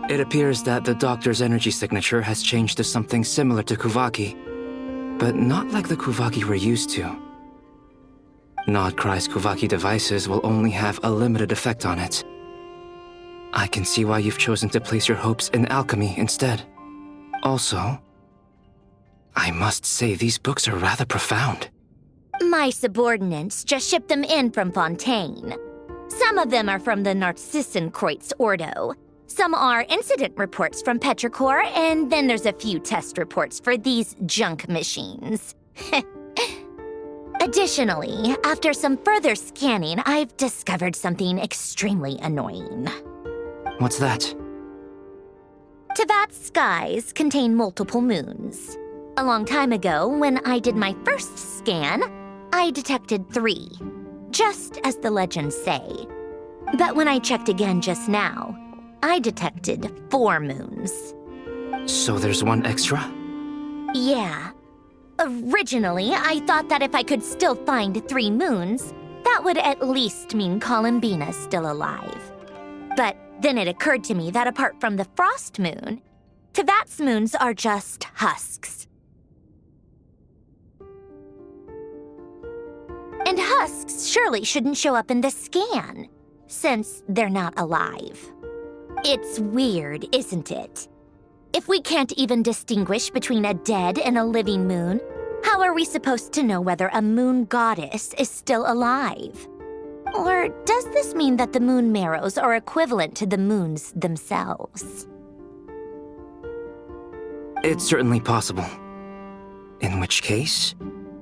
It appears that the doctor's energy signature has changed to something similar to Kuvaki, but not like the Kuvaki we're used to. Nodcry's Kuvaki devices will only have a limited effect on it. I can see why you've chosen to place your hopes in alchemy instead. Also, I must say these books are rather profound. My subordinates just shipped them in from Fontaine. Some of them are from the Narcissenkreuz Ordo. Some are incident reports from Petrichor, and then there's a few test reports for these junk machines. Additionally, after some further scanning, I've discovered something extremely annoying. What's that? Tevat's skies contain multiple moons. A long time ago, when I did my first scan, I detected 3, just as the legends say. But when I checked again just now, I detected 4 moons. So there's one extra? Yeah. Originally, I thought that if I could still find 3 moons, that would at least mean Columbina's still alive. But then it occurred to me that apart from the frost moon, Tevat's moons are just husks. And husks surely shouldn't show up in the scan, since they're not alive. It's weird, isn't it? If we can't even distinguish between a dead and a living moon, how are we supposed to know whether a moon goddess is still alive? Or does this mean that the moon marrows are equivalent to the moons themselves? It's certainly possible. In which case,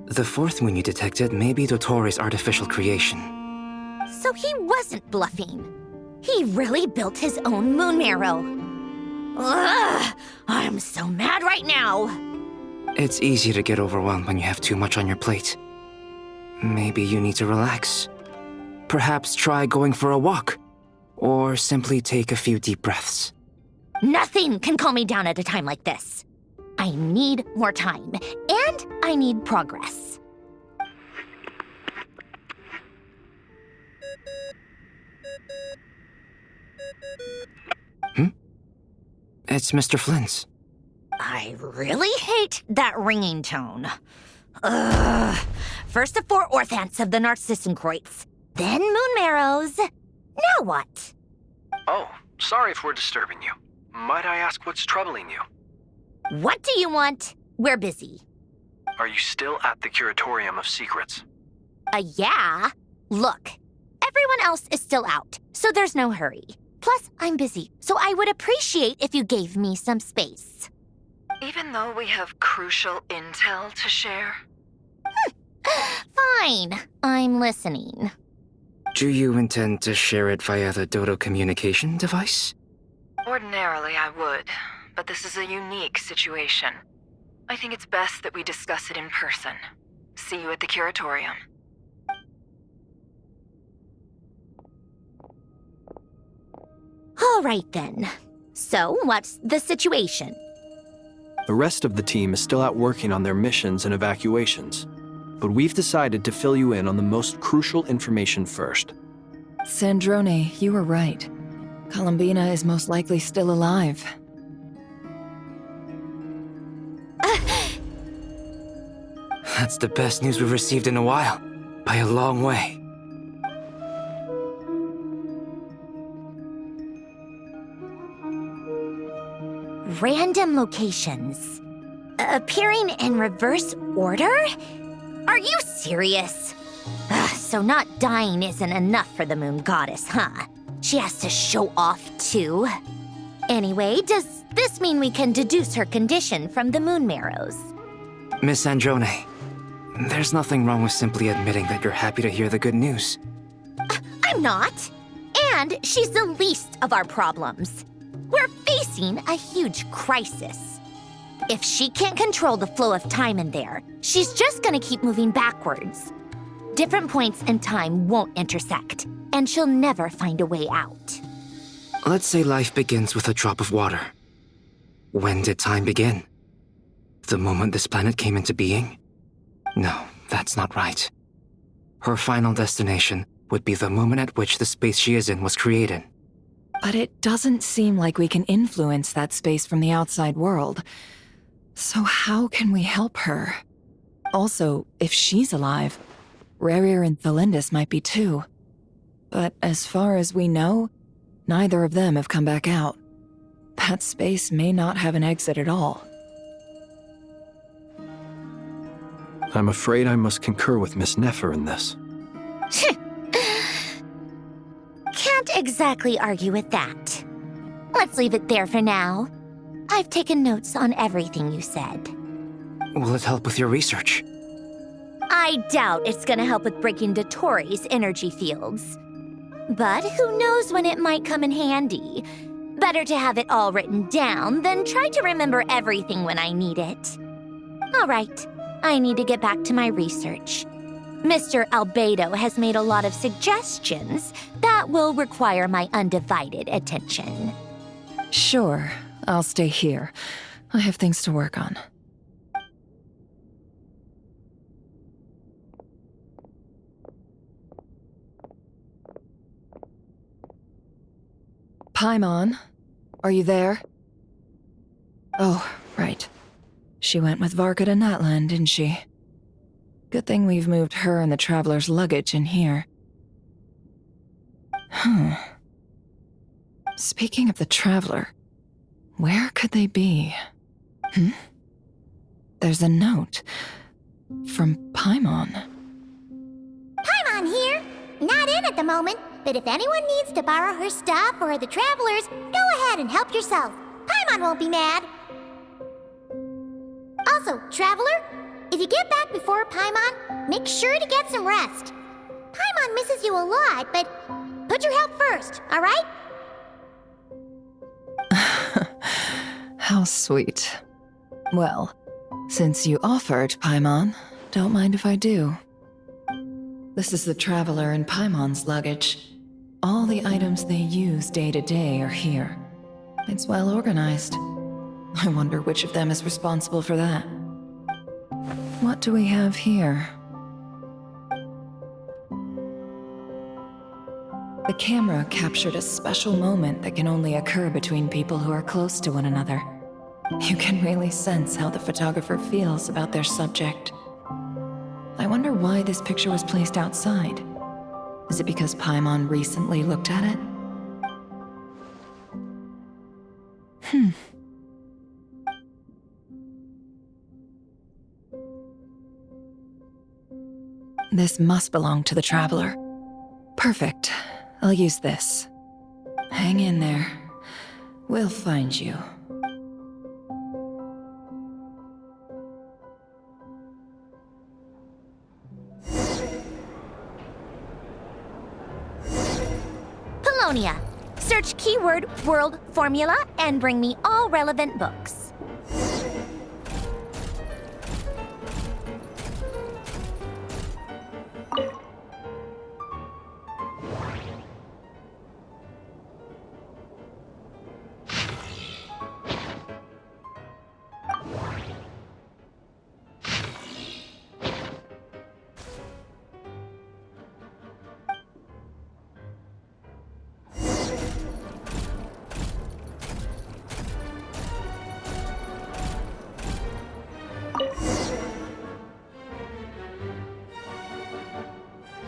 the 4th moon you detected may be Dottore artificial creation. So he wasn't bluffing. He really built his own moon marrow. Ugh! I'm so mad right now! It's easy to get overwhelmed when you have too much on your plate. Maybe you need to relax. Perhaps try going for a walk, or simply take a few deep breaths. Nothing can calm me down at a time like this. I need more time, and I need progress. It's Mr. Flynn's. I really hate that ringing tone. Ugh. First the 4 orthants of the Narcissenkreuz, then moon marrows. Now what? Oh, sorry if we're disturbing you. Might I ask what's troubling you? What do you want? We're busy. Are you still at the Curatorium of Secrets? Yeah. Look, everyone else is still out, so there's no hurry. Plus, I'm busy, so I would appreciate if you gave me some space. Even though we have crucial intel to share? Fine, I'm listening. Do you intend to share it via the Dodo communication device? Ordinarily, I would, but this is a unique situation. I think it's best that we discuss it in person. See you at the Curatorium. All right then. So, what's the situation? The rest of the team is still out working on their missions and evacuations, but we've decided to fill you in on the most crucial information first. Sandrone, you were right. Columbina is most likely still alive. That's the best news we've received in a while, by a long way. Random locations. Appearing in reverse order? Are you serious? So not dying isn't enough for the moon goddess, huh? She has to show off too. Anyway, does this mean we can deduce her condition from the moon marrows? Miss Androne, there's nothing wrong with simply admitting that you're happy to hear the good news. I'm not. And she's the least of our problems. We're facing a huge crisis. If she can't control the flow of time in there, she's just gonna keep moving backwards. Different points in time won't intersect, and she'll never find a way out. Let's say life begins with a drop of water. When did time begin? The moment this planet came into being? No, that's not right. Her final destination would be the moment at which the space she is in was created. But it doesn't seem like we can influence that space from the outside world. So how can we help her? Also, if she's alive, Rerir and Thalindus might be too. But as far as we know, neither of them have come back out. That space may not have an exit at all. I'm afraid I must concur with Miss Nefer in this. Can't exactly argue with that. Let's leave it there for now. I've taken notes on everything you said. Will it help with your research? I doubt it's gonna help with breaking Dottoro's energy fields. But who knows when it might come in handy. Better to have it all written down than try to remember everything when I need it. All right, I need to get back to my research. Mr. Albedo has made a lot of suggestions that will require my undivided attention. Sure, I'll stay here. I have things to work on. Paimon, are you there? Oh, right. She went with Varka to Natlan, didn't she? Good thing we've moved her and the Traveler's luggage in here. Speaking of the Traveler, where could they be? There's a note from Paimon. Paimon here. Not in at the moment, but if anyone needs to borrow her stuff or the Travelers, go ahead and help yourself. Paimon won't be mad. Also, Traveler, if you get back before Paimon, make sure to get some rest. Paimon misses you a lot, but put your health first, all right? How sweet. Well, since you offered, Paimon, don't mind if I do. This is the Traveler and Paimon's luggage. All the items they use day to day are here. It's well organized. I wonder which of them is responsible for that. What do we have here? The camera captured a special moment that can only occur between people who are close to one another. You can really sense how the photographer feels about their subject. I wonder why this picture was placed outside. Is it because Paimon recently looked at it? This must belong to the Traveler. Perfect. I'll use this. Hang in there. We'll find you. Paulownia. Search keyword world formula and bring me all relevant books.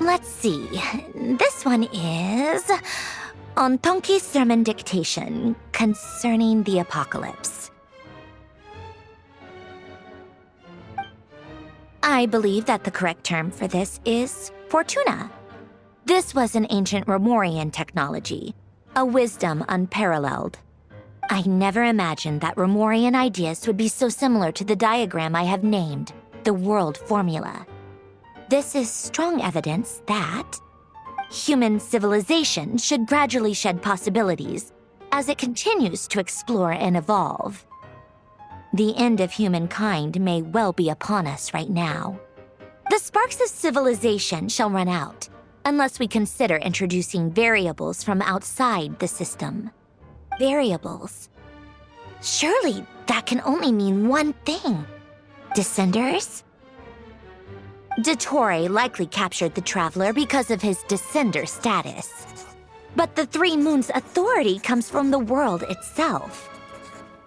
Let's see. This one is on Tonki's sermon dictation concerning the apocalypse. I believe that the correct term for this is Fortuna. This was an ancient Romorian technology, a wisdom unparalleled. I never imagined that Romorian ideas would be so similar to the diagram I have named, the world formula. This is strong evidence that human civilization should gradually shed possibilities as it continues to explore and evolve. The end of humankind may well be upon us right now. The sparks of civilization shall run out unless we consider introducing variables from outside the system. Variables. Surely that can only mean one thing. Descenders? Dottore likely captured the Traveler because of his descender status. But the Three Moons' authority comes from the world itself.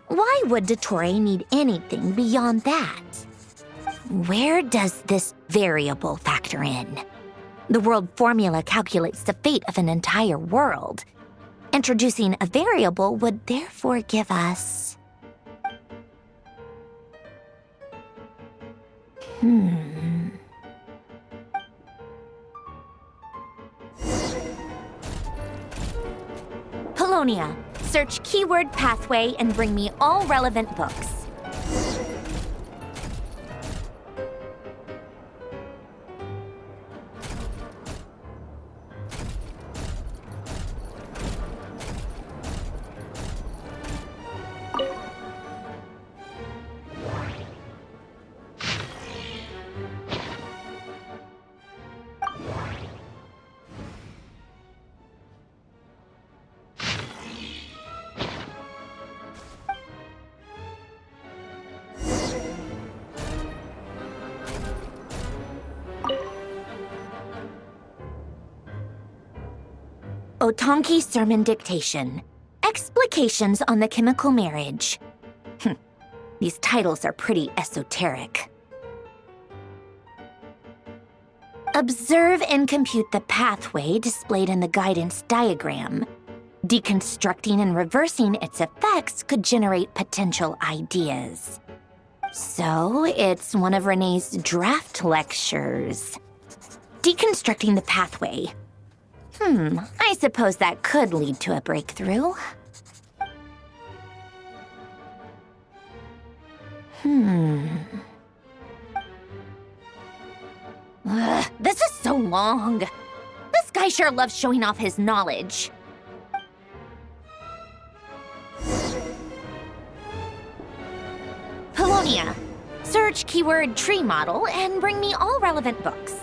Why would Dottore need anything beyond that? Where does this variable factor in? The world formula calculates the fate of an entire world. Introducing a variable would therefore give us... Polonia, search keyword pathway and bring me all relevant books. Otonki Sermon Dictation. Explications on the Chemical Marriage. These titles are pretty esoteric. Observe and compute the pathway displayed in the guidance diagram. Deconstructing and reversing its effects could generate potential ideas. So, it's one of Renee's draft lectures. Deconstructing the pathway. I suppose that could lead to a breakthrough. This is so long. This guy sure loves showing off his knowledge. Polonia, search keyword tree model and bring me all relevant books.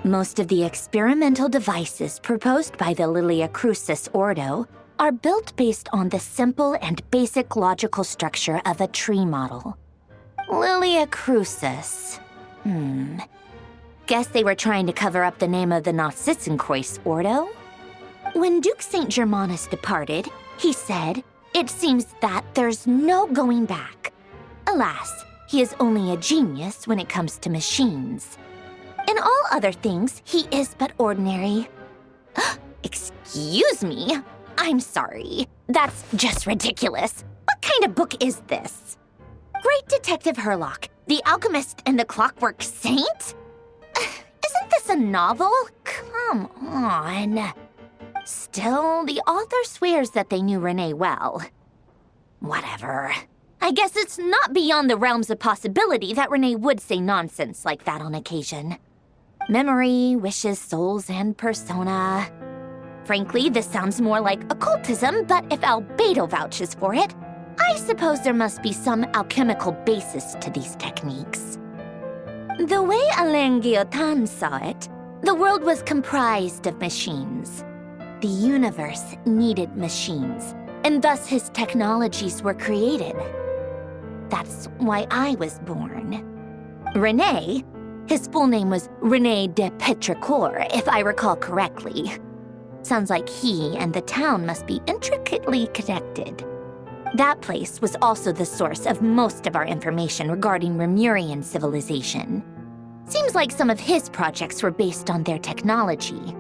Most of the experimental devices proposed by the Lilia Crucis Ordo are built based on the simple and basic logical structure of a tree model. Lilia Crucis. Guess they were trying to cover up the name of the Narcissenkreuz Ordo? When Duke St. Germanus departed, he said, "It seems that there's no going back." Alas, he is only a genius when it comes to machines. In all other things, he is but ordinary. Excuse me? I'm sorry. That's just ridiculous. What kind of book is this? Great Detective Herlock, The Alchemist and the Clockwork Saint? Isn't this a novel? Come on. Still, the author swears that they knew Renee well. Whatever. I guess it's not beyond the realms of possibility that Renee would say nonsense like that on occasion. Memory, wishes, souls, and persona. Frankly, this sounds more like occultism, but if Albedo vouches for it, I suppose there must be some alchemical basis to these techniques. The way Alain Guillotin saw it, the world was comprised of machines. The universe needed machines, and thus his technologies were created. That's why I was born. René, his full name was René de Petrichor, if I recall correctly. Sounds like he and the town must be intricately connected. That place was also the source of most of our information regarding Remurian civilization. Seems like some of his projects were based on their technology.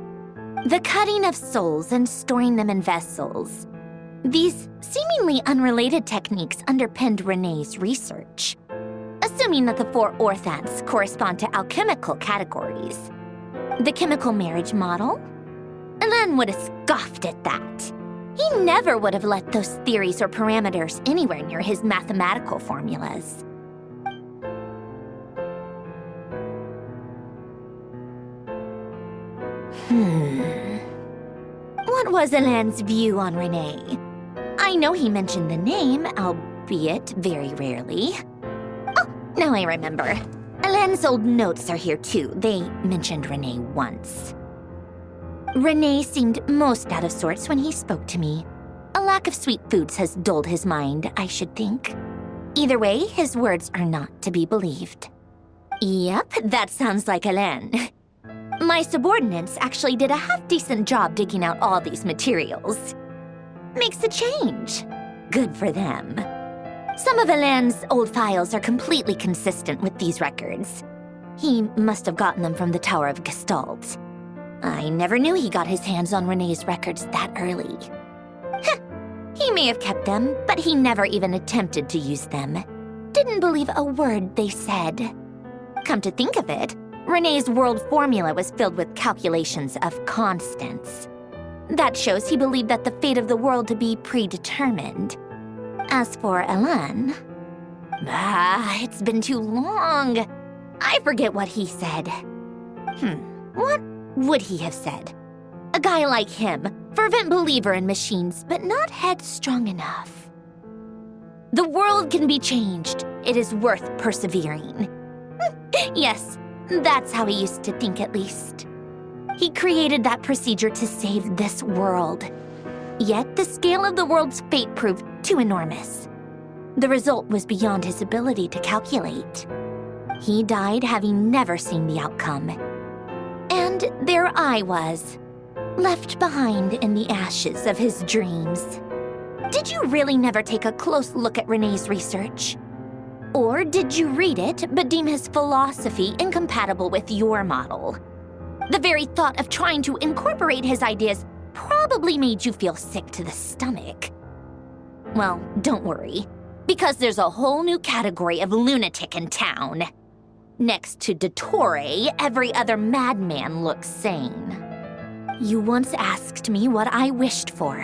The cutting of souls and storing them in vessels. These seemingly unrelated techniques underpinned René's research. Assuming that the four orthants correspond to alchemical categories. The chemical marriage model? Alan would have scoffed at that. He never would have let those theories or parameters anywhere near his mathematical formulas. What was Alain's view on Renee? I know he mentioned the name, albeit very rarely. Oh, now I remember. Alain's old notes are here too. They mentioned Renee once. Renee seemed most out of sorts when he spoke to me. A lack of sweet foods has dulled his mind, I should think. Either way, his words are not to be believed. Yep, that sounds like Alain. My subordinates actually did a half-decent job digging out all these materials. Makes a change. Good for them. Some of Alain's old files are completely consistent with these records. He must have gotten them from the Tower of Gestalt. I never knew he got his hands on Renee's records that early. Heh, he may have kept them, but he never even attempted to use them. Didn't believe a word they said. Come to think of it, Renee's world formula was filled with calculations of constants. That shows he believed that the fate of the world to be predetermined. As for Alain, it's been too long. I forget what he said. What would he have said? A guy like him, fervent believer in machines, but not headstrong enough. The world can be changed. It is worth persevering. Yes, that's how he used to think at least. He created that procedure to save this world. Yet the scale of the world's fate proved too enormous. The result was beyond his ability to calculate. He died having never seen the outcome. And there I was, left behind in the ashes of his dreams. Did you really never take a close look at Renee's research? Or did you read it but deem his philosophy incompatible with your model? The very thought of trying to incorporate his ideas probably made you feel sick to the stomach. Well, don't worry, because there's a whole new category of lunatic in town. Next to Dottore, every other madman looks sane. You once asked me what I wished for.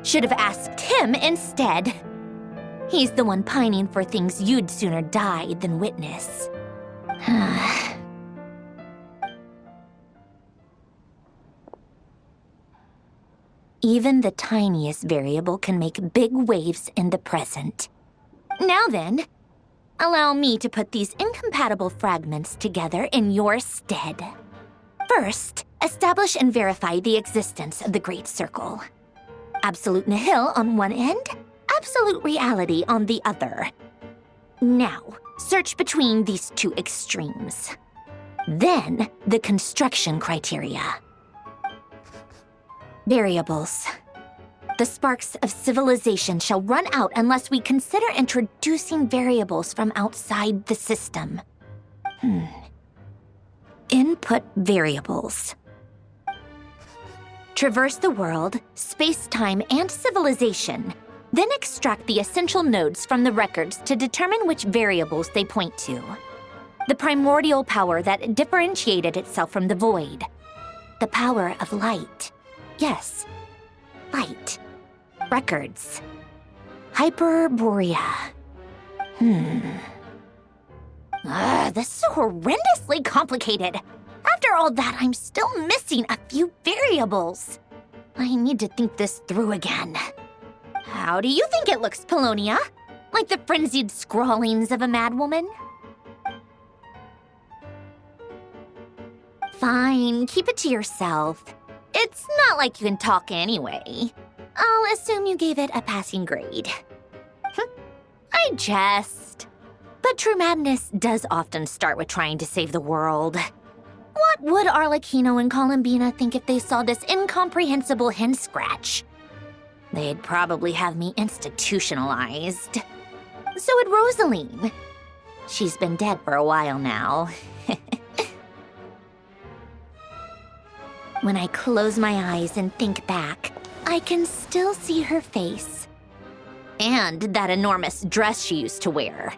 Should have asked him instead. He's the one pining for things you'd sooner die than witness. Even the tiniest variable can make big waves in the present. Now then, allow me to put these incompatible fragments together in your stead. First, establish and verify the existence of the Great Circle. Absolute nihil on one end, absolute reality on the other. Now, search between these two extremes. Then, the construction criteria. Variables. The sparks of civilization shall run out unless we consider introducing variables from outside the system. Input variables. Traverse the world, space-time, and civilization, then extract the essential nodes from the records to determine which variables they point to. The primordial power that differentiated itself from the void. The power of light. Yes, light. Records. Hyperborea. This is horrendously complicated. After all that, I'm still missing a few variables. I need to think this through again. How do you think it looks, Polonia? Like the frenzied scrawlings of a madwoman? Fine, keep it to yourself. It's not like you can talk anyway. I'll assume you gave it a passing grade. I jest. But true madness does often start with trying to save the world. What would Arlecchino and Columbina think if they saw this incomprehensible hen scratch? They'd probably have me institutionalized. So would Rosaline. She's been dead for a while now. When I close my eyes and think back, I can still see her face. And that enormous dress she used to wear.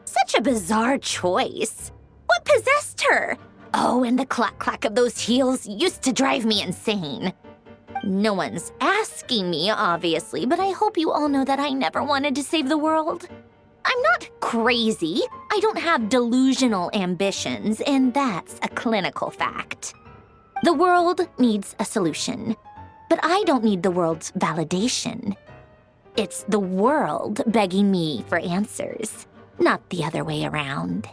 Such a bizarre choice. What possessed her? Oh, and the clack-clack of those heels used to drive me insane. No one's asking me, obviously, but I hope you all know that I never wanted to save the world. I'm not crazy. I don't have delusional ambitions, and that's a clinical fact. The world needs a solution, but I don't need the world's validation. It's the world begging me for answers, not the other way around.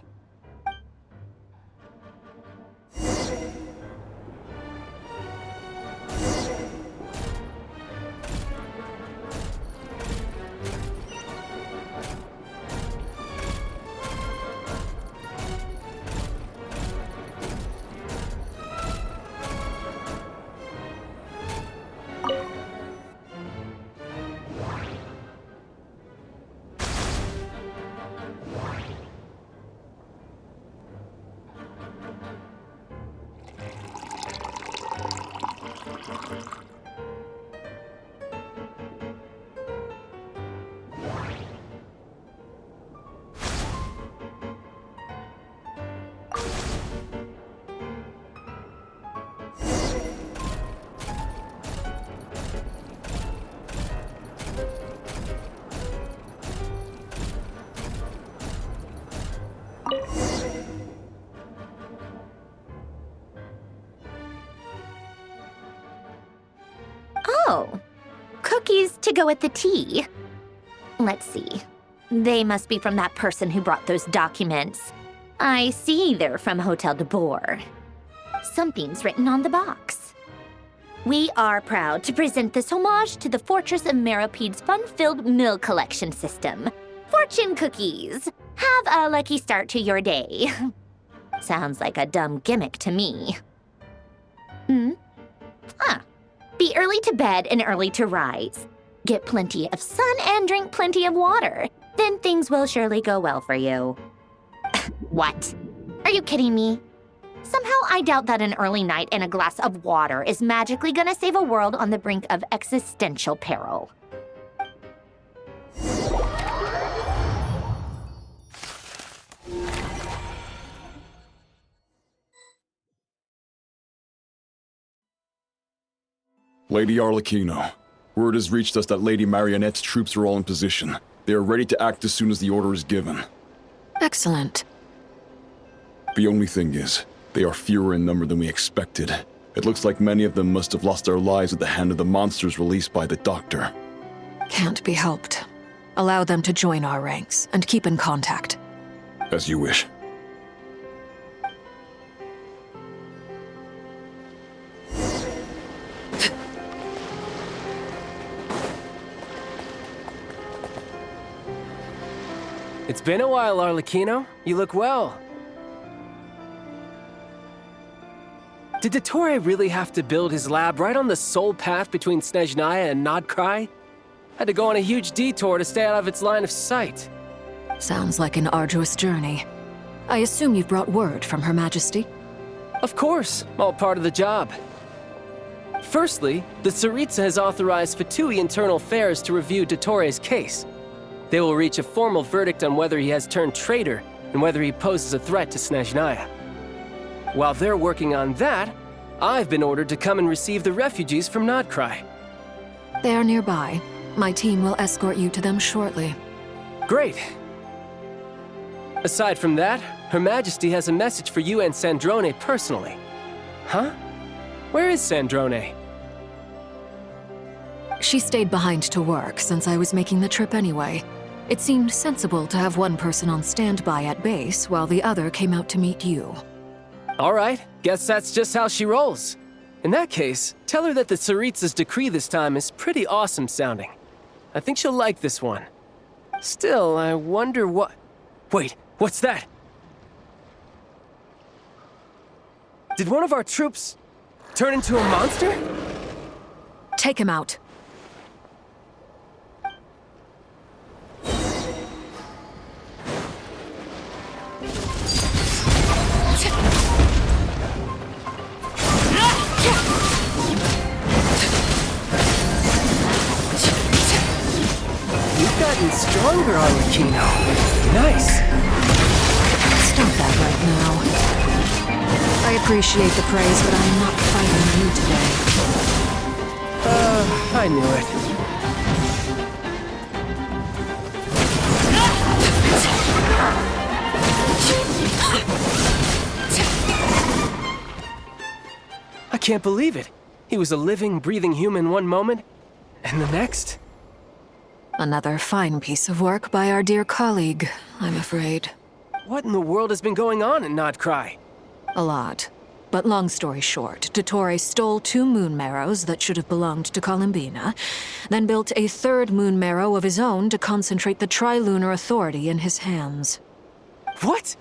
Oh, cookies to go with the tea. Let's see. They must be from that person who brought those documents. I see they're from Hotel de Boer. Something's written on the box. We are proud to present this homage to the Fortress of Meropede's fun-filled mill collection system. Fortune cookies. Have a lucky start to your day. Sounds like a dumb gimmick to me. Be early to bed and early to rise. Get plenty of sun and drink plenty of water. Then things will surely go well for you. What? Are you kidding me? Somehow I doubt that an early night and a glass of water is magically gonna save a world on the brink of existential peril. Lady Arlecchino, word has reached us that Lady Marionette's troops are all in position. They are ready to act as soon as the order is given. Excellent. The only thing is, they are fewer in number than we expected. It looks like many of them must have lost their lives at the hand of the monsters released by the Doctor. Can't be helped. Allow them to join our ranks and keep in contact. As you wish. It's been a while, Arlecchino. You look well. Did Dottore really have to build his lab right on the sole path between Snezhnaya and Nodkrai? Had to go on a huge detour to stay out of its line of sight. Sounds like an arduous journey. I assume you've brought word from Her Majesty? Of course, all part of the job. Firstly, the Tsaritsa has authorized Fatui Internal Affairs to review Dottore's case. They will reach a formal verdict on whether he has turned traitor and whether he poses a threat to Snezhnaya. While they're working on that, I've been ordered to come and receive the refugees from Nodkrai. They are nearby. My team will escort you to them shortly. Great. Aside from that, Her Majesty has a message for you and Sandrone personally. Huh? Where is Sandrone? She stayed behind to work since I was making the trip anyway. It seemed sensible to have one person on standby at base while the other came out to meet you. All right, guess that's just how she rolls. In that case, tell her that the Tsaritsa's decree this time is pretty awesome sounding. I think she'll like this one. Still, I wonder what... Wait, what's that? Did one of our troops turn into a monster? Take him out. You've gotten stronger, Arlecchino. Nice. Stop that right now. I appreciate the praise, but I'm not fighting you today. I knew it. I can't believe it. He was a living, breathing human one moment, and the next... Another fine piece of work by our dear colleague, I'm afraid. What in the world has been going on in Nodcry? A lot. But long story short, Dottore stole 2 moon marrows that should have belonged to Columbina, then built a 3rd moon marrow of his own to concentrate the Trilunar Authority in his hands. What?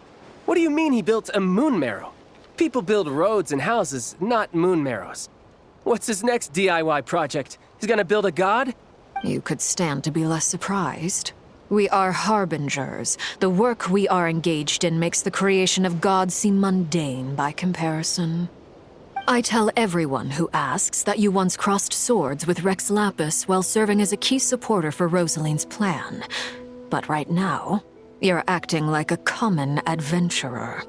What do you mean he built a moon marrow? People build roads and houses, not moon marrows. What's his next DIY project? He's gonna build a god? You could stand to be less surprised. We are harbingers. The work we are engaged in makes the creation of gods seem mundane by comparison. I tell everyone who asks that you once crossed swords with Rex Lapis while serving as a key supporter for Rosaline's plan. But right now, you're acting like a common adventurer.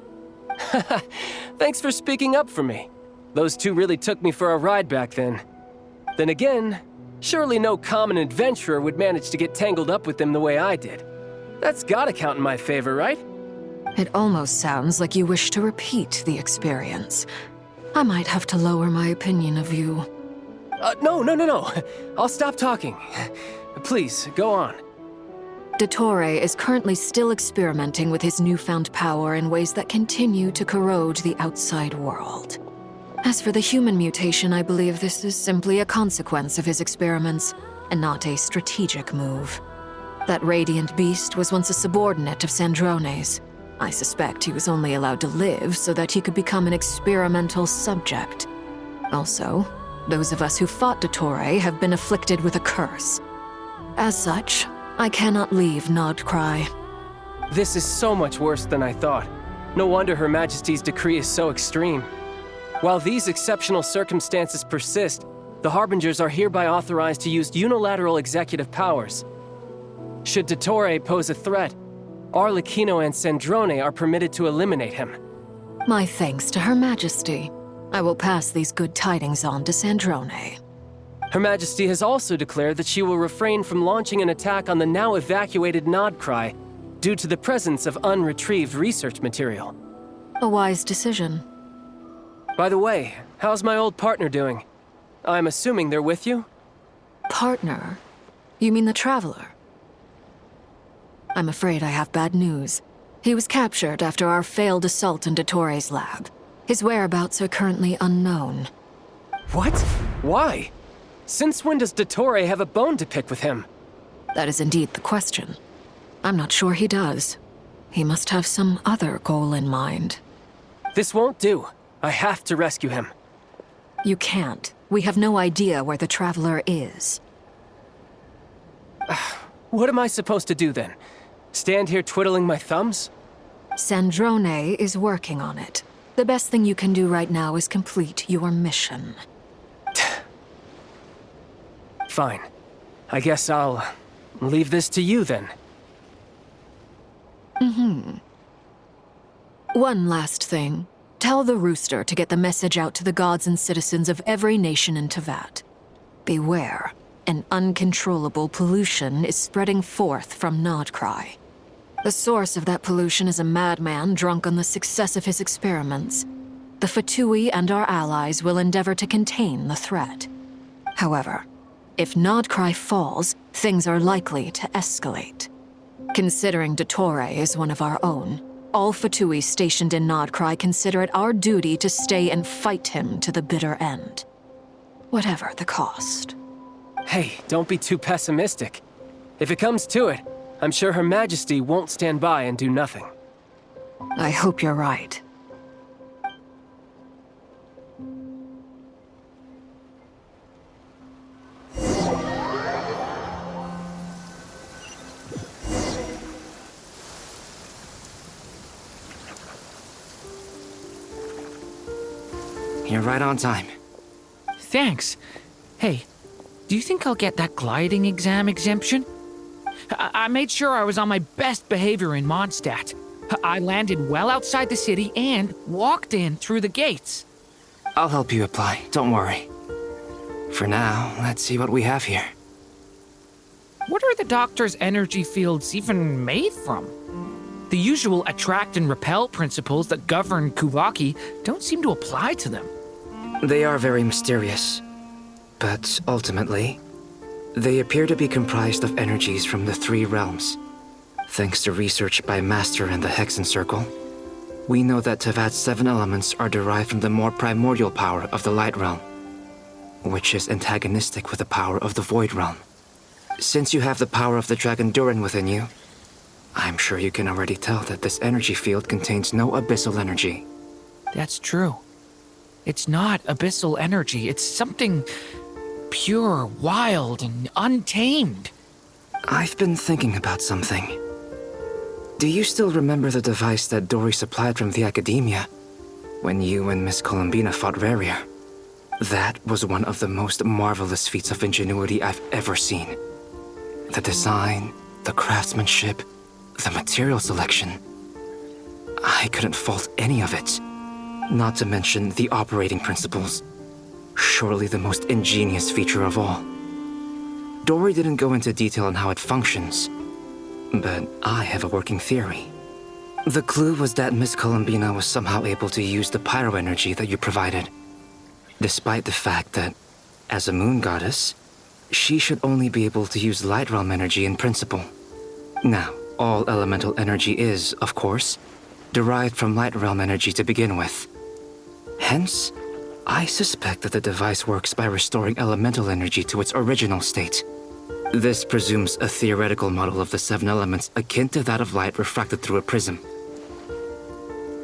Thanks for speaking up for me. Those 2 really took me for a ride back then. Then again, surely no common adventurer would manage to get tangled up with them the way I did. That's gotta count in my favor, right? It almost sounds like you wish to repeat the experience. I might have to lower my opinion of you. No. I'll stop talking. Please, go on. Dottore is currently still experimenting with his newfound power in ways that continue to corrode the outside world. As for the human mutation, I believe this is simply a consequence of his experiments, and not a strategic move. That radiant beast was once a subordinate of Sandrone's. I suspect he was only allowed to live so that he could become an experimental subject. Also, those of us who fought Dottore have been afflicted with a curse. As such, I cannot leave Nodcry. This is so much worse than I thought. No wonder Her Majesty's decree is so extreme. While these exceptional circumstances persist, the Harbingers are hereby authorized to use unilateral executive powers. Should Dottore pose a threat, Arlecchino and Sandrone are permitted to eliminate him. My thanks to Her Majesty. I will pass these good tidings on to Sandrone. Her Majesty has also declared that she will refrain from launching an attack on the now evacuated Nodcry due to the presence of unretrieved research material. A wise decision. By the way, how's my old partner doing? I'm assuming they're with you? Partner? You mean the Traveler? I'm afraid I have bad news. He was captured after our failed assault in Dottore's lab. His whereabouts are currently unknown. What? Why? Since when does Dottore have a bone to pick with him? That is indeed the question. I'm not sure he does. He must have some other goal in mind. This won't do. I have to rescue him. You can't. We have no idea where the Traveler is. What am I supposed to do then? Stand here twiddling my thumbs? Sandrone is working on it. The best thing you can do right now is complete your mission. Fine. I guess I'll leave this to you then. One last thing. Tell the Rooster to get the message out to the gods and citizens of every nation in Tevat. Beware. An uncontrollable pollution is spreading forth from Nodcry. The source of that pollution is a madman drunk on the success of his experiments. The Fatui and our allies will endeavor to contain the threat. However, if Nodcry falls, things are likely to escalate. Considering Dottore is one of our own, all Fatui stationed in Nodcry consider it our duty to stay and fight him to the bitter end. Whatever the cost. Hey, don't be too pessimistic. If it comes to it, I'm sure Her Majesty won't stand by and do nothing. I hope you're right. You're right on time. Thanks. Hey, do you think I'll get that gliding exam exemption? I made sure I was on my best behavior in Mondstadt. I landed well outside the city and walked in through the gates. I'll help you apply, don't worry. For now, let's see what we have here. What are the doctor's energy fields even made from? The usual attract and repel principles that govern Kuvaki don't seem to apply to them. They are very mysterious. But ultimately, They appear to be comprised of energies from the three realms. Thanks to research by Master and the Hexen Circle, we know that Tevat's 7 elements are derived from the more primordial power of the Light Realm, which is antagonistic with the power of the Void Realm. Since you have the power of the Dragon Durin within you, I'm sure you can already tell that this energy field contains no abyssal energy. That's true. It's not abyssal energy. It's something pure, wild, and untamed. I've been thinking about something. Do you still remember the device that Dory supplied from the Academia when you and Miss Columbina fought Rarier? That was one of the most marvelous feats of ingenuity I've ever seen. The design, the craftsmanship, the material selection. I couldn't fault any of it. Not to mention the operating principles. Surely the most ingenious feature of all. Dory didn't go into detail on how it functions, but I have a working theory. The clue was that Miss Columbina was somehow able to use the pyro energy that you provided, despite the fact that, as a moon goddess, she should only be able to use Light Realm energy in principle. Now, all elemental energy is, of course, derived from Light Realm energy to begin with. Hence, I suspect that the device works by restoring elemental energy to its original state. This presumes a theoretical model of the 7 elements akin to that of light refracted through a prism.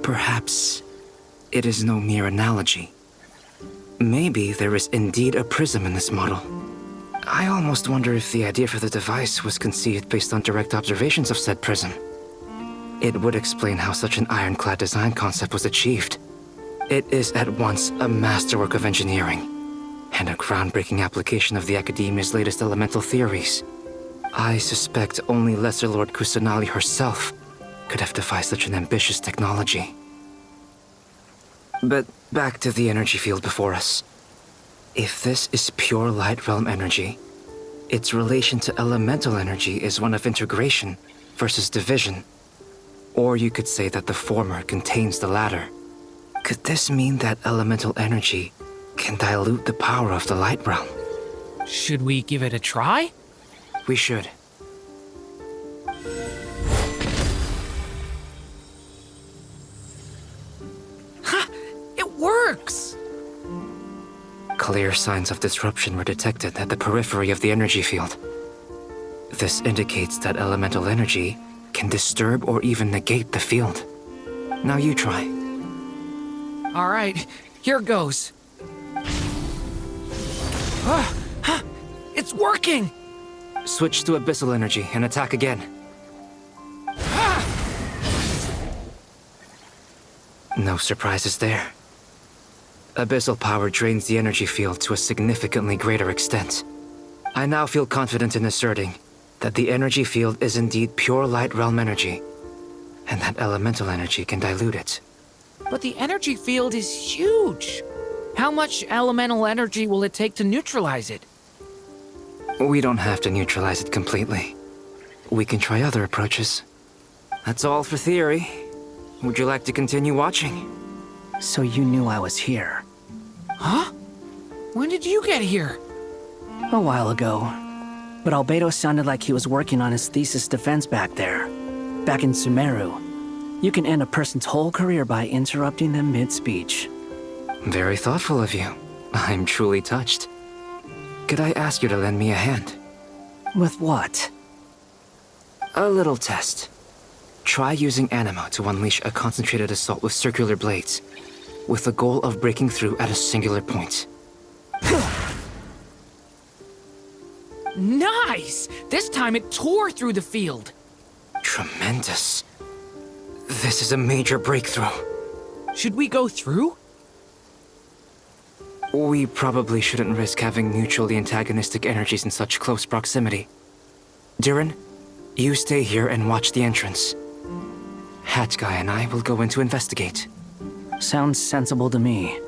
Perhaps it is no mere analogy. Maybe there is indeed a prism in this model. I almost wonder if the idea for the device was conceived based on direct observations of said prism. It would explain how such an ironclad design concept was achieved. It is at once a masterwork of engineering and a groundbreaking application of the Academia's latest elemental theories. I suspect only Lesser Lord Kusanali herself could have devised such an ambitious technology. But back to the energy field before us. If this is pure Light Realm energy, its relation to elemental energy is one of integration versus division. Or you could say that the former contains the latter. Could this mean that elemental energy can dilute the power of the Light Realm? Should we give it a try? We should. Ha! It works! Clear signs of disruption were detected at the periphery of the energy field. This indicates that elemental energy can disturb or even negate the field. Now you try. All right, here goes. It's working! Switch to abyssal energy and attack again. No surprises there. Abyssal power drains the energy field to a significantly greater extent. I now feel confident in asserting that the energy field is indeed pure Light Realm energy, and that elemental energy can dilute it. But the energy field is huge. How much elemental energy will it take to neutralize it? We don't have to neutralize it completely. We can try other approaches. That's all for theory. Would you like to continue watching? So you knew I was here. Huh? When did you get here? A while ago. But Albedo sounded like he was working on his thesis defense back there. Back in Sumeru. You can end a person's whole career by interrupting them mid-speech. Very thoughtful of you. I'm truly touched. Could I ask you to lend me a hand? With what? A little test. Try using Animo to unleash a concentrated assault with circular blades, with the goal of breaking through at a singular point. Nice! This time it tore through the field. Tremendous. This is a major breakthrough. Should we go through? We probably shouldn't risk having mutually antagonistic energies in such close proximity. Durin, you stay here and watch the entrance. Hat Guy and I will go in to investigate. Sounds sensible to me.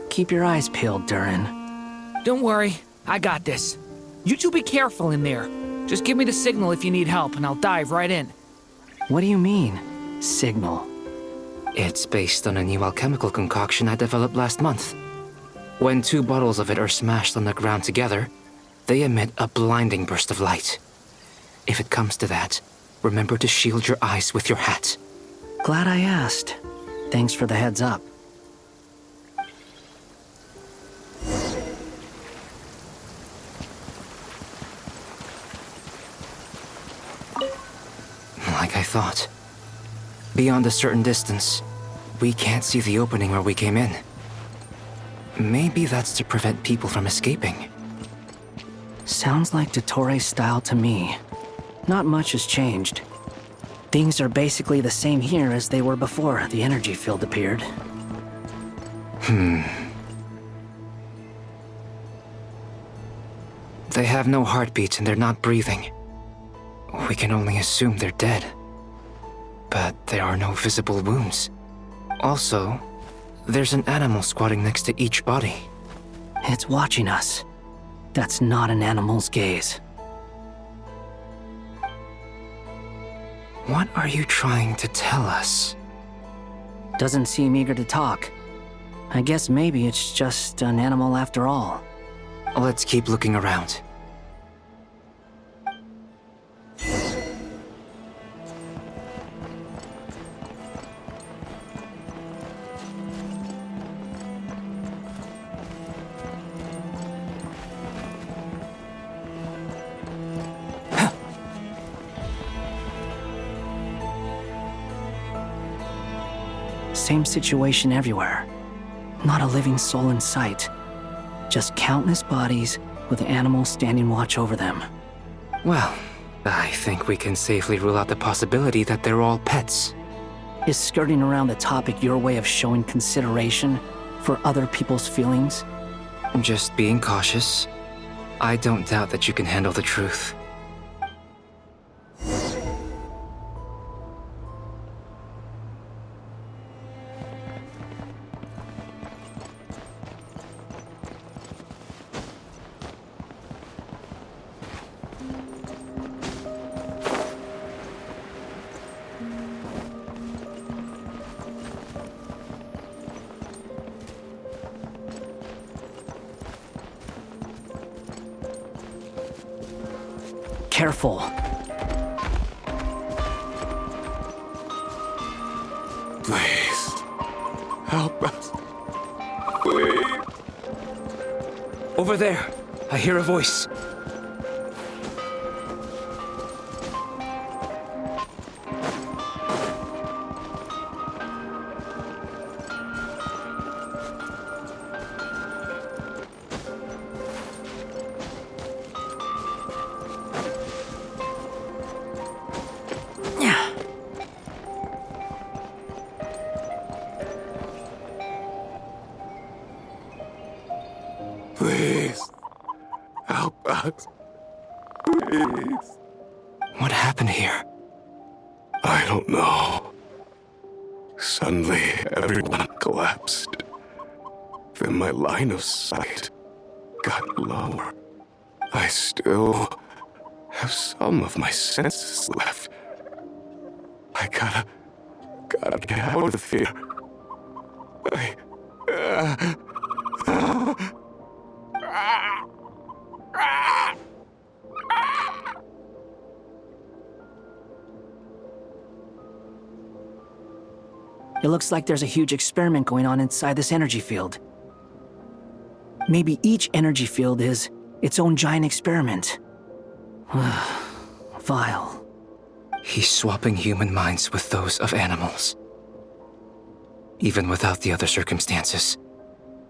Keep your eyes peeled, Durin. Don't worry, I got this. You two be careful in there. Just give me the signal if you need help and I'll dive right in. What do you mean, signal? It's based on a new alchemical concoction I developed last month. When 2 bottles of it are smashed on the ground together, They emit a blinding burst of light. If it comes to that, remember to shield your eyes with your hat. Glad I asked. Thanks for the heads up. Like I thought. Beyond a certain distance, we can't see the opening where we came in. Maybe that's to prevent people from escaping. Sounds like Dottore style to me. Not much has changed. Things are basically the same here as they were before the energy field appeared. They have no heartbeat and they're not breathing. We can only assume they're dead. But there are no visible wounds. Also, there's an animal squatting next to each body. It's watching us. That's not an animal's gaze. What are you trying to tell us? Doesn't seem eager to talk. I guess maybe it's just an animal after all. Let's keep looking around. Same situation everywhere. Not a living soul in sight. Just countless bodies with animals standing watch over them. Well, I think we can safely rule out the possibility that they're all pets. Is skirting around the topic your way of showing consideration for other people's feelings? Just being cautious. I don't doubt that you can handle the truth. Careful. Please. Help us. Please. Over there, I hear a voice. Please. Help us. Please. What happened here? I don't know. Suddenly, everyone collapsed. Then my line of sight got lower. I still have some of my senses left. I gotta get out of here. It looks like there's a huge experiment going on inside this energy field. Maybe each energy field is its own giant experiment. Vile. He's swapping human minds with those of animals. Even without the other circumstances,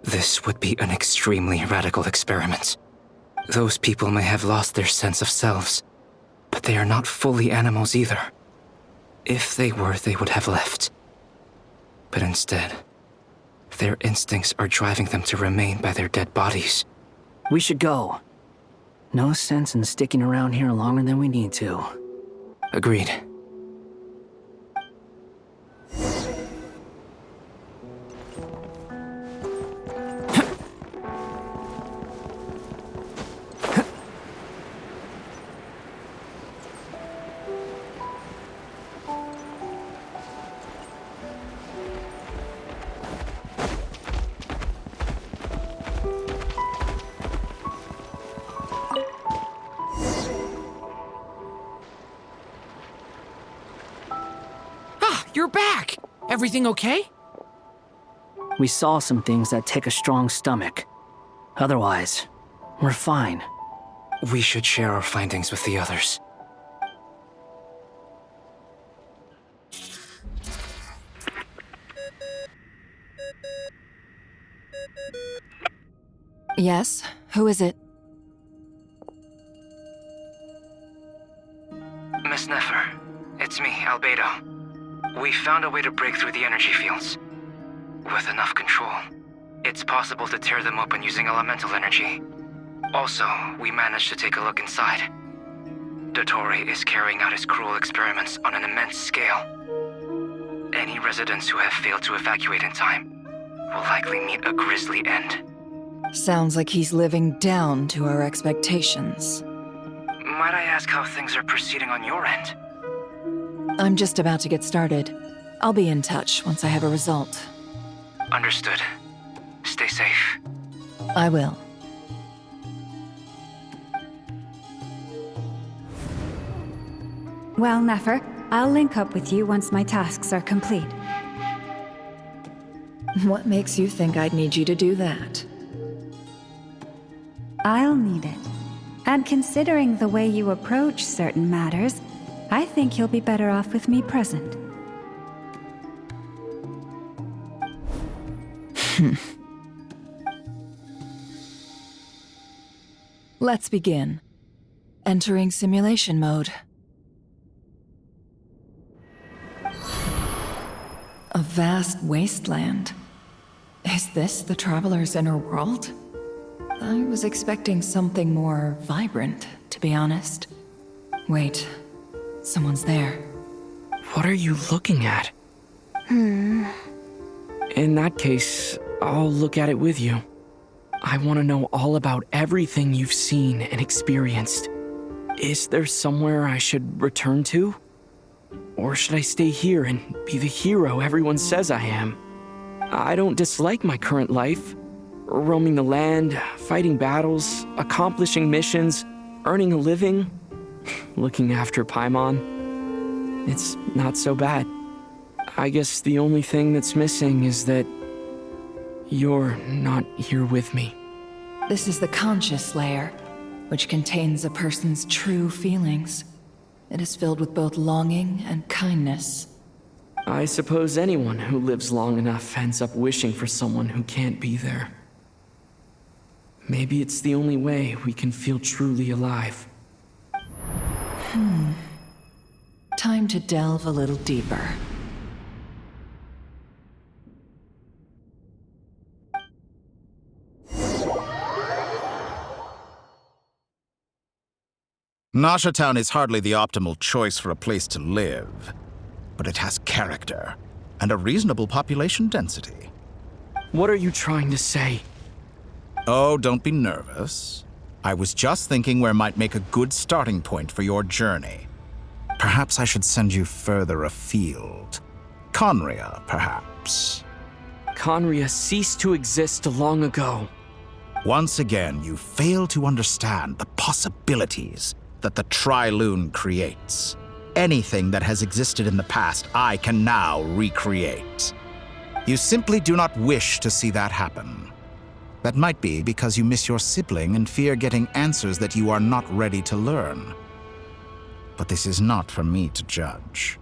this would be an extremely radical experiment. Those people may have lost their sense of selves, but they are not fully animals either. If they were, they would have left. But instead, their instincts are driving them to remain by their dead bodies. We should go. No sense in sticking around here longer than we need to. Agreed. you're back! Everything okay? We saw some things that take a strong stomach. Otherwise, we're fine. We should share our findings with the others. Yes? Who is it? Miss Nefer, it's me, Albedo. We found a way to break through the energy fields. With enough control, it's possible to tear them open using elemental energy. Also, we managed to take a look inside. Dottore is carrying out his cruel experiments on an immense scale. Any residents who have failed to evacuate in time will likely meet a grisly end. Sounds like he's living down to our expectations. Might I ask how things are proceeding on your end? I'm just about to get started. I'll be in touch once I have a result. Understood. Stay safe. I will. Well, Nefer, I'll link up with you once my tasks are complete. What makes you think I'd need you to do that? I'll need it. And considering the way you approach certain matters, I think you'll be better off with me present. Let's begin. Entering simulation mode. A vast wasteland. Is this the Traveler's inner world? I was expecting something more vibrant, to be honest. Wait, someone's there. What are you looking at? In that case, I'll look at it with you. I want to know all about everything you've seen and experienced. Is there somewhere I should return to? Or should I stay here and be the hero everyone says I am? I don't dislike my current life. Roaming the land, fighting battles, accomplishing missions, earning a living, looking after Paimon. It's not so bad. I guess the only thing that's missing is that you're not here with me. This is the conscious layer, which contains a person's true feelings. It is filled with both longing and kindness. I suppose anyone who lives long enough ends up wishing for someone who can't be there. Maybe it's the only way we can feel truly alive. Time to delve a little deeper. Nasha Town is hardly the optimal choice for a place to live, but it has character and a reasonable population density. What are you trying to say? Oh, don't be nervous. I was just thinking where might make a good starting point for your journey. Perhaps I should send you further afield. Conria, perhaps. Conria ceased to exist long ago. Once again, you fail to understand the possibilities that the Tri-Lune creates. Anything that has existed in the past, I can now recreate. You simply do not wish to see that happen. That might be because you miss your sibling and fear getting answers that you are not ready to learn. But this is not for me to judge.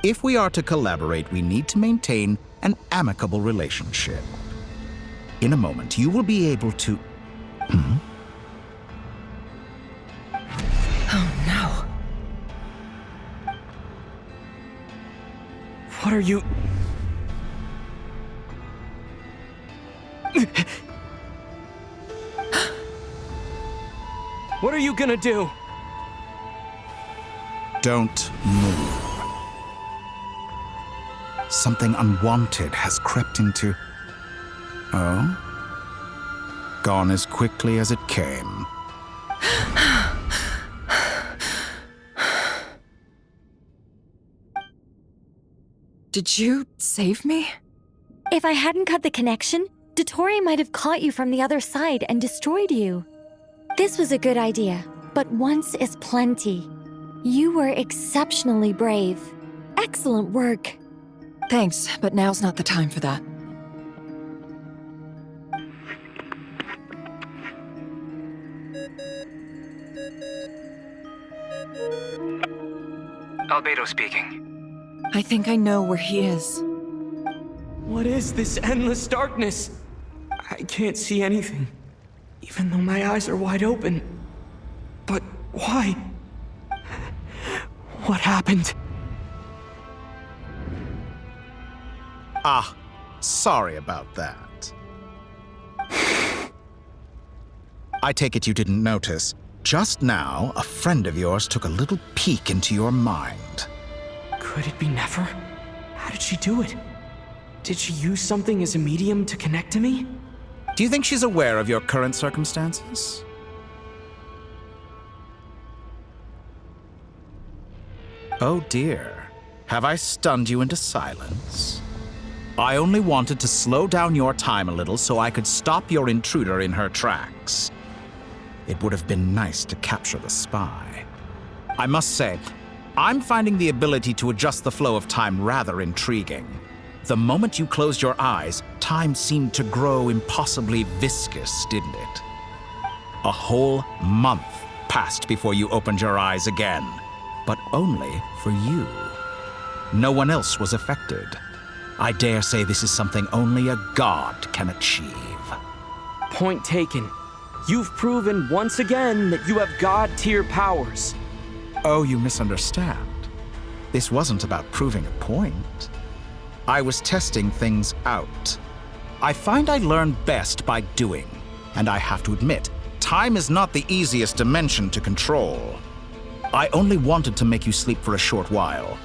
If we are to collaborate, we need to maintain an amicable relationship. In a moment, you will be able to... Oh no. What are you... What are you gonna do? Don't move. Something unwanted has crept into... Oh? Gone as quickly as it came. Did you save me? If I hadn't cut the connection, Dottore might have caught you from the other side and destroyed you. This was a good idea, but once is plenty. You were exceptionally brave. Excellent work. Thanks, but now's not the time for that. Albedo speaking. I think I know where he is. What is this endless darkness? I can't see anything, even though my eyes are wide open. But why? What happened? Ah, sorry about that. I take it you didn't notice. Just now, a friend of yours took a little peek into your mind. Could it be Nefer? How did she do it? Did she use something as a medium to connect to me? Do you think she's aware of your current circumstances? Oh dear. Have I stunned you into silence? I only wanted to slow down your time a little so I could stop your intruder in her tracks. It would have been nice to capture the spy. I must say, I'm finding the ability to adjust the flow of time rather intriguing. The moment you closed your eyes, time seemed to grow impossibly viscous, didn't it? A whole month passed before you opened your eyes again, but only for you. No one else was affected. I dare say this is something only a god can achieve. Point taken. You've proven once again that you have god-tier powers. Oh, you misunderstand. This wasn't about proving a point. I was testing things out. I find I learn best by doing, and I have to admit, time is not the easiest dimension to control. I only wanted to make you sleep for a short while,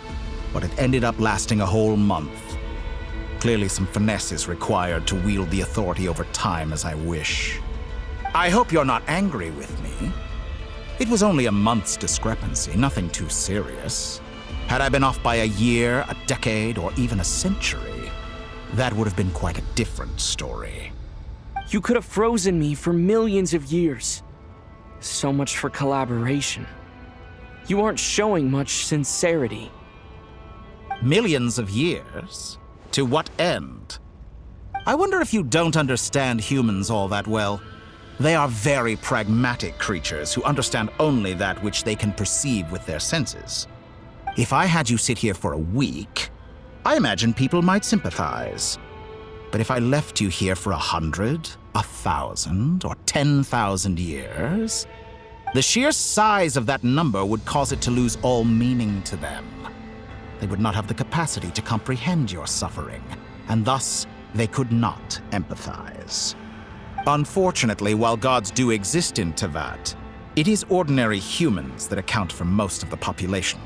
but it ended up lasting a whole month. Clearly some finesse is required to wield the authority over time as I wish. I hope you're not angry with me. It was only a month's discrepancy, nothing too serious. Had I been off by a year, a decade, or even a century, that would have been quite a different story. You could have frozen me for millions of years. So much for collaboration. You aren't showing much sincerity. Millions of years? To what end? I wonder if you don't understand humans all that well. They are very pragmatic creatures who understand only that which they can perceive with their senses. If I had you sit here for a week, I imagine people might sympathize. But if I left you here for 100, 1,000, or 10,000 years, the sheer size of that number would cause it to lose all meaning to them. They would not have the capacity to comprehend your suffering, and thus they could not empathize. Unfortunately, while gods do exist in Tevat, it is ordinary humans that account for most of the population.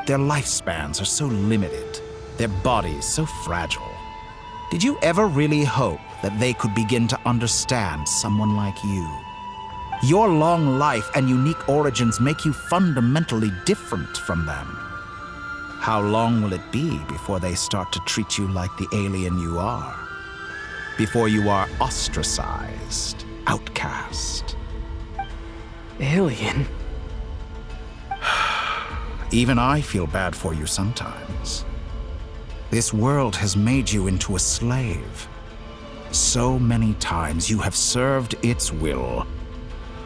Their lifespans are so limited, their bodies so fragile. Did you ever really hope that they could begin to understand someone like you? Your long life and unique origins make you fundamentally different from them. How long will it be before they start to treat you like the alien you are? Before you are ostracized, outcast? Alien? Even I feel bad for you sometimes. This world has made you into a slave. So many times you have served its will,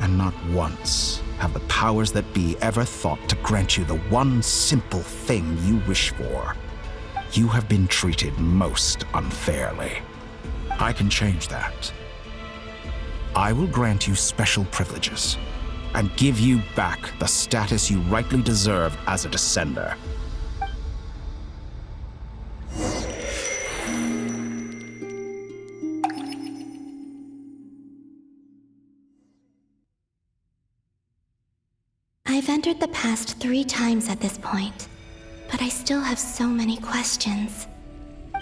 and not once have the powers that be ever thought to grant you the one simple thing you wish for. You have been treated most unfairly. I can change that. I will grant you special privileges and give you back the status you rightly deserve as a descender. I've entered the past 3 times at this point, but I still have so many questions.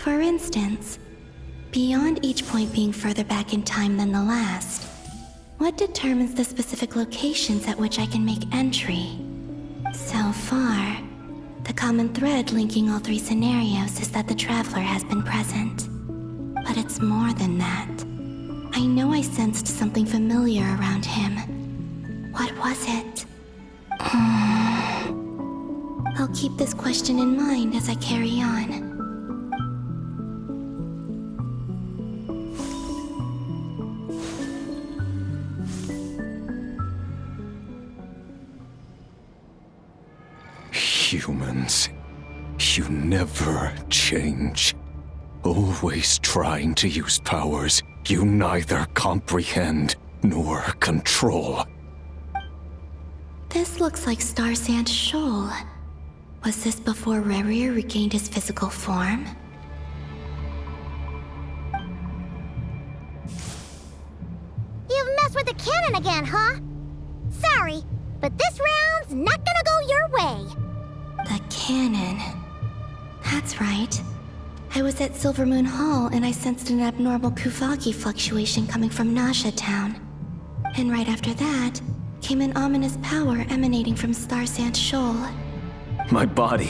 For instance, beyond each point being further back in time than the last, what determines the specific locations at which I can make entry? So far, the common thread linking all 3 scenarios is that the Traveler has been present. But it's more than that. I know I sensed something familiar around him. What was it? I'll keep this question in mind as I carry on. humans. You never change. Always trying to use powers you neither comprehend nor control. This looks like Star Sand Shoal. Was this before Rerir regained his physical form? You've messed with the cannon again, huh? Sorry, but this round's not gonna go your way. The cannon. That's right. I was at Silvermoon Hall and I sensed an abnormal Kuvaki fluctuation coming from Nasha Town. And right after that, came an ominous power emanating from Star Sand Shoal. My body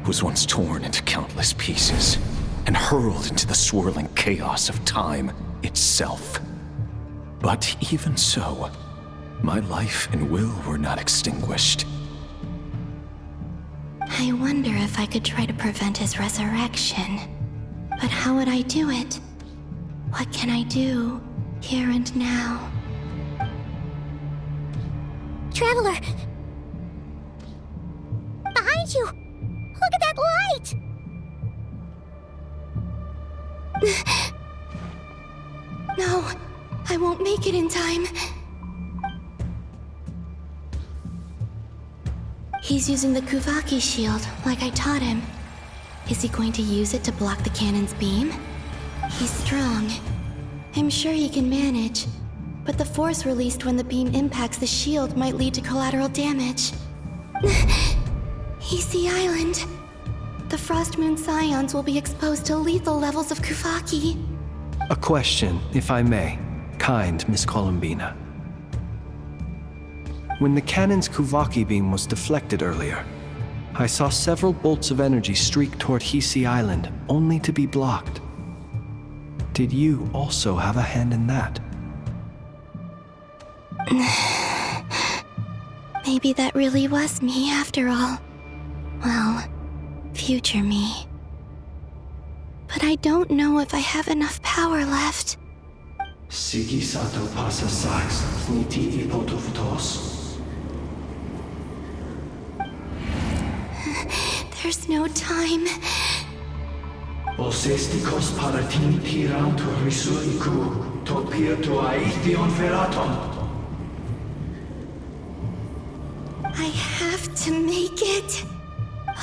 was once torn into countless pieces and hurled into the swirling chaos of time itself. But even so, my life and will were not extinguished. I wonder if I could try to prevent his resurrection. But how would I do it? What can I do, here and now? Traveler! Behind you! Look at that light! No, I won't make it in time. He's using the Kuvaki shield, like I taught him. Is he going to use it to block the cannon's beam? He's strong. I'm sure he can manage. But the force released when the beam impacts the shield might lead to collateral damage. Easy Island. The Frost Moon Scions will be exposed to lethal levels of Kuvaki. A question, if I may, kind Miss Columbina. When the cannon's Kuvaki beam was deflected earlier, I saw several bolts of energy streak toward Hisi Island, only to be blocked. Did you also have a hand in that? Maybe that really was me after all. Well, future me. But I don't know if I have enough power left. Sigi sato pasa sax, niti ipotovtos. There's no time. Osestikos paratin tiranto risuiku, to pirto aithion feraton. I have to make it.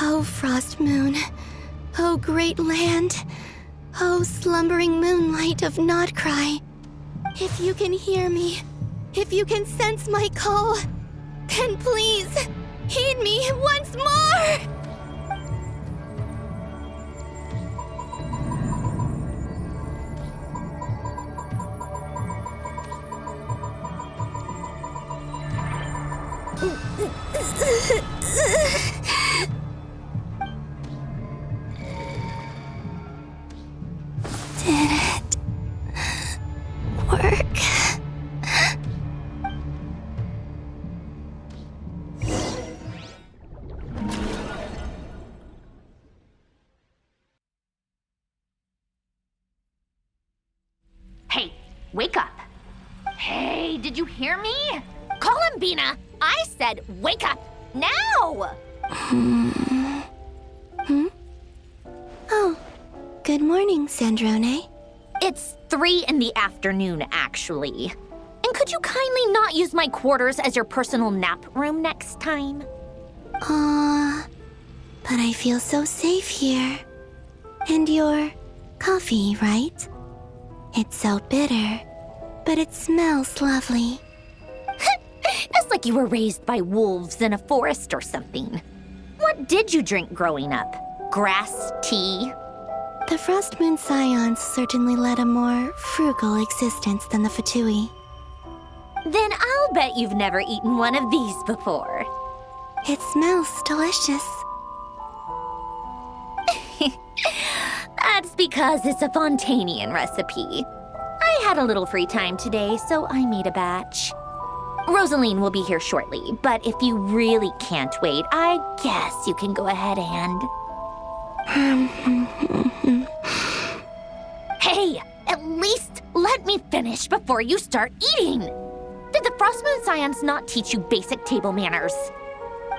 Oh, Frost Moon. Oh, great land. Oh, slumbering moonlight of Nodcry. If you can hear me, if you can sense my call, then please, heed me once more! Did it work? Hey, wake up. Hey, did you hear me? Columbina, I said wake up, now! Oh, good morning, Sandrone. It's 3 in the afternoon, actually. And could you kindly not use my quarters as your personal nap room next time? But I feel so safe here. And your coffee, right? It's so bitter, but it smells lovely. It's like you were raised by wolves in a forest or something. What did you drink growing up? Grass tea? The Frost Moon Scions certainly led a more frugal existence than the Fatui. Then I'll bet you've never eaten one of these before. It smells delicious. That's because it's a Fontanian recipe. I had a little free time today, so I made a batch. Rosaline will be here shortly, but if you really can't wait, I guess you can go ahead and... Hey, at least let me finish before you start eating! Did the Frost Moon Scions not teach you basic table manners?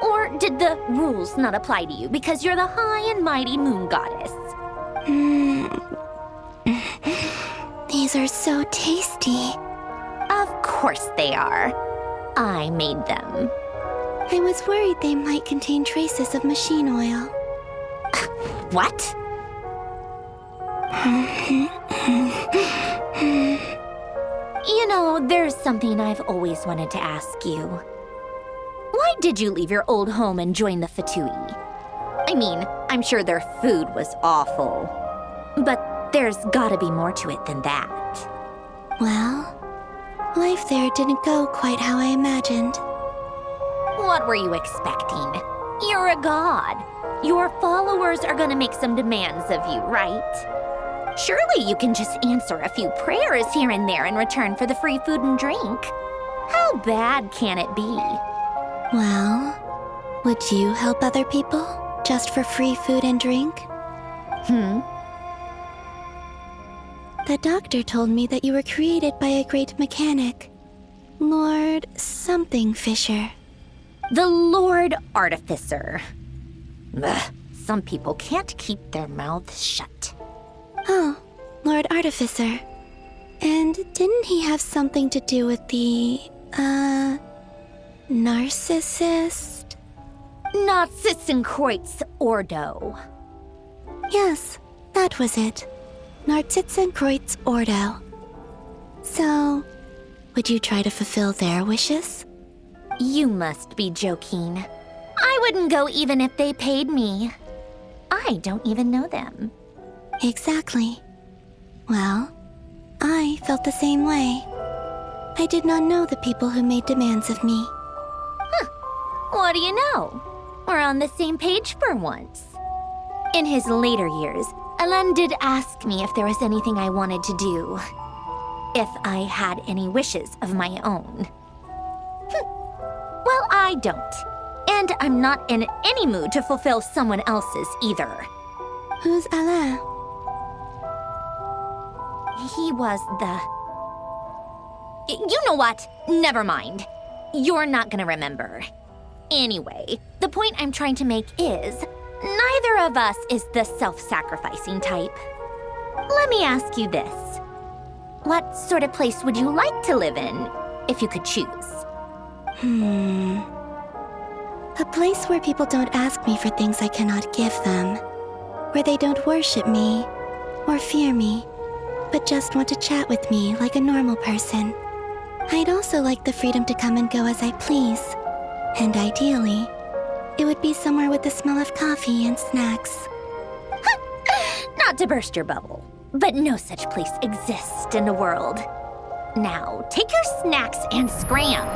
Or did the rules not apply to you because you're the high and mighty moon goddess? These are so tasty. Of course they are. I made them. I was worried they might contain traces of machine oil. What? You know, there's something I've always wanted to ask you. Why did you leave your old home and join the Fatui? I mean, I'm sure their food was awful. But there's gotta be more to it than that. Well, life there didn't go quite how I imagined. What were you expecting? You're a god. Your followers are gonna make some demands of you, right? Surely you can just answer a few prayers here and there in return for the free food and drink. How bad can it be? Well, would you help other people just for free food and drink? The doctor told me that you were created by a great mechanic, Lord something Fisher. The Lord Artificer. Ugh, some people can't keep their mouths shut. Oh, Lord Artificer. And didn't he have something to do with the, narcissist? Narcissenkreuz Ordo. Yes, that was it. Narcissenkreuz Ordo. So, would you try to fulfill their wishes? You must be joking. I wouldn't go even if they paid me. I don't even know them. Exactly. Well, I felt the same way. I did not know the people who made demands of me. What do you know? We're on the same page for once. In his later years, Alan did ask me if there was anything I wanted to do. If I had any wishes of my own. Well, I don't. And I'm not in any mood to fulfill someone else's either. Who's Alain? He was the... You know what? Never mind. You're not gonna remember. Anyway, the point I'm trying to make is, neither of us is the self-sacrificing type. Let me ask you this. What sort of place would you like to live in, if you could choose? A place where people don't ask me for things I cannot give them. Where they don't worship me, or fear me, but just want to chat with me like a normal person. I'd also like the freedom to come and go as I please. And ideally, it would be somewhere with the smell of coffee and snacks. Not to burst your bubble, but no such place exists in the world. Now, take your snacks and scram.